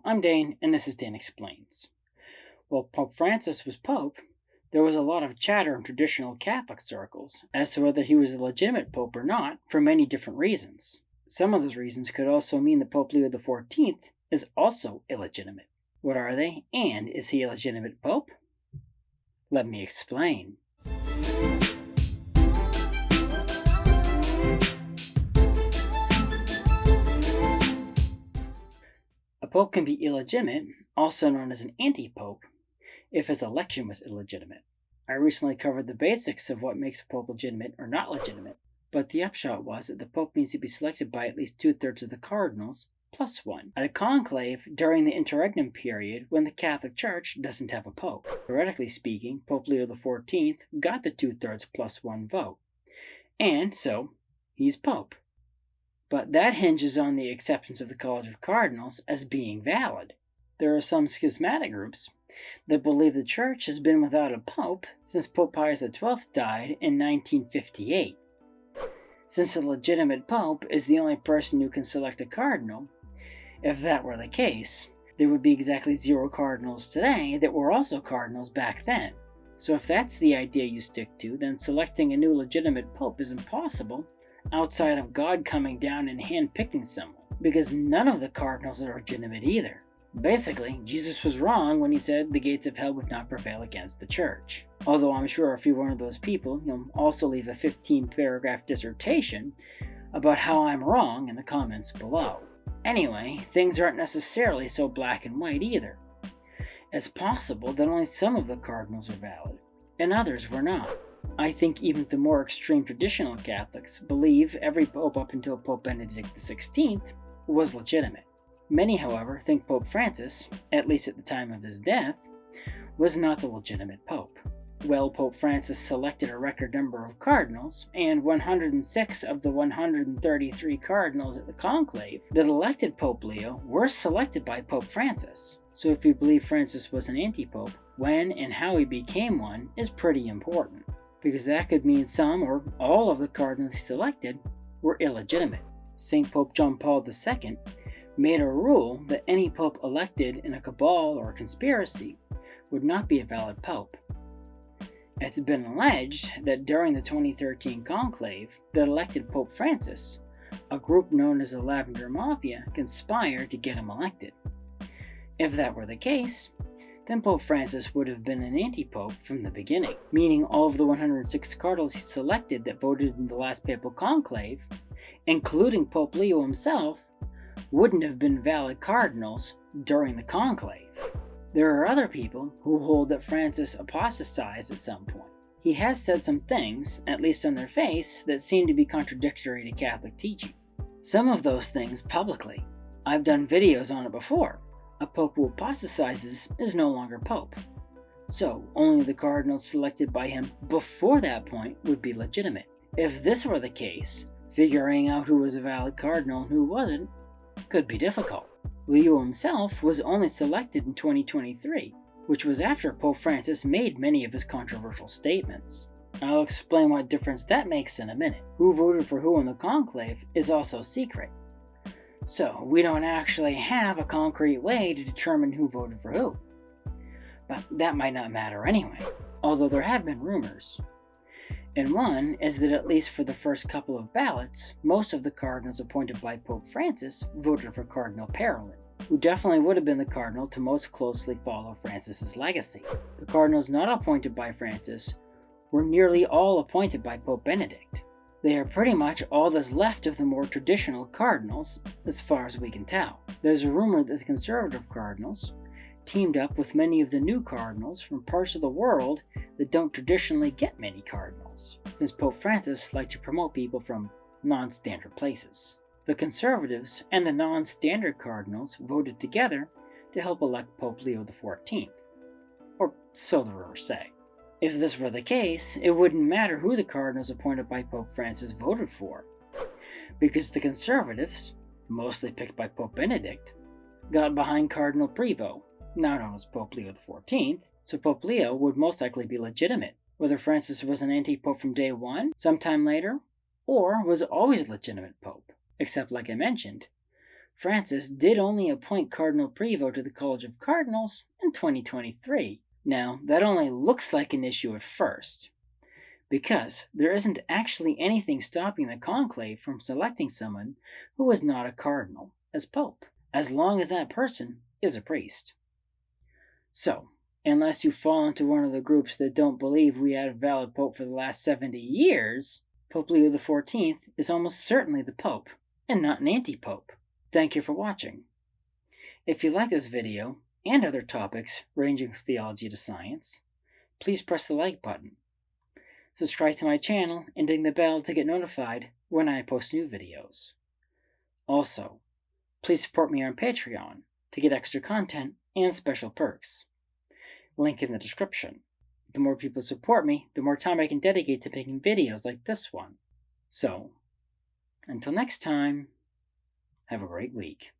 I'm Dane, and this is Dan Explains. While Pope Francis was Pope, there was a lot of chatter in traditional Catholic circles as to whether he was a legitimate Pope or not for many different reasons. Some of those reasons could also mean that Pope Leo XIV is also illegitimate. What are they, and is he a legitimate Pope? Let me explain. A pope can be illegitimate, also known as an antipope, if his election was illegitimate. I recently covered the basics of what makes a pope legitimate or not legitimate, but the upshot was that the pope needs to be selected by at least 2/3 of the cardinals, plus one, at a conclave during the interregnum period when the Catholic Church doesn't have a pope. Theoretically speaking, Pope Leo XIV got the 2/3 plus one vote, and so he's pope. But that hinges on the acceptance of the College of Cardinals as being valid. There are some schismatic groups that believe the Church has been without a pope since Pope Pius XII died in 1958. Since a legitimate pope is the only person who can select a cardinal, if that were the case, there would be exactly 0 cardinals today that were also cardinals back then. So if that's the idea you stick to, then selecting a new legitimate pope is impossible outside of God coming down and hand-picking someone, because none of the cardinals are legitimate either. Basically, Jesus was wrong when he said the gates of hell would not prevail against the Church. Although I'm sure if you're one of those people, you'll also leave a 15-paragraph dissertation about how I'm wrong in the comments below. Anyway, things aren't necessarily so black and white either. It's possible that only some of the cardinals are valid, and others were not. I think even the more extreme traditional Catholics believe every pope up until Pope Benedict XVI was legitimate. Many, however, think Pope Francis, at least at the time of his death, was not the legitimate pope. Well, Pope Francis selected a record number of cardinals, and 106 of the 133 cardinals at the conclave that elected Pope Leo were selected by Pope Francis. So if you believe Francis was an anti-pope, when and how he became one is pretty important, because that could mean some or all of the cardinals he selected were illegitimate. St. Pope John Paul II made a rule that any pope elected in a cabal or a conspiracy would not be a valid pope. It's been alleged that during the 2013 conclave that elected Pope Francis, a group known as the Lavender Mafia conspired to get him elected. If that were the case, then Pope Francis would have been an anti-pope from the beginning, meaning all of the 106 cardinals he selected that voted in the last papal conclave, including Pope Leo himself, wouldn't have been valid cardinals during the conclave. There are other people who hold that Francis apostatized at some point. He has said some things, at least on their face, that seem to be contradictory to Catholic teaching. Some of those things publicly. I've done videos on it before. A pope who apostatizes is no longer pope. So, only the cardinals selected by him before that point would be legitimate. If this were the case, figuring out who was a valid cardinal and who wasn't could be difficult. Leo himself was only selected in 2023, which was after Pope Francis made many of his controversial statements. I'll explain what difference that makes in a minute. Who voted for who in the conclave is also secret. So, we don't actually have a concrete way to determine who voted for who. But that might not matter anyway, although there have been rumors. And one is that at least for the first couple of ballots, most of the cardinals appointed by Pope Francis voted for Cardinal Parolin, who definitely would have been the cardinal to most closely follow Francis's legacy. The cardinals not appointed by Francis were nearly all appointed by Pope Benedict. They are pretty much all that's left of the more traditional cardinals, as far as we can tell. There's a rumor that the conservative cardinals teamed up with many of the new cardinals from parts of the world that don't traditionally get many cardinals, since Pope Francis liked to promote people from non-standard places. The conservatives and the non-standard cardinals voted together to help elect Pope Leo XIV, or so the rumors say. If this were the case, it wouldn't matter who the cardinals appointed by Pope Francis voted for, because the conservatives, mostly picked by Pope Benedict, got behind Cardinal Prevost, now known as Pope Leo XIV, so Pope Leo would most likely be legitimate, whether Francis was an anti-pope from day one, sometime later, or was always a legitimate pope, except like I mentioned, Francis did only appoint Cardinal Prevost to the College of Cardinals in 2023. Now, that only looks like an issue at first, because there isn't actually anything stopping the conclave from selecting someone who is not a cardinal as pope, as long as that person is a priest. So, unless you fall into one of the groups that don't believe we had a valid pope for the last 70 years, Pope Leo XIV is almost certainly the pope, and not an antipope. Thank you for watching. If you like this video, and other topics ranging from theology to science, please press the like button. Subscribe to my channel and ding the bell to get notified when I post new videos. Also, please support me on Patreon to get extra content and special perks. Link in the description. The more people support me, the more time I can dedicate to making videos like this one. So, until next time, have a great week.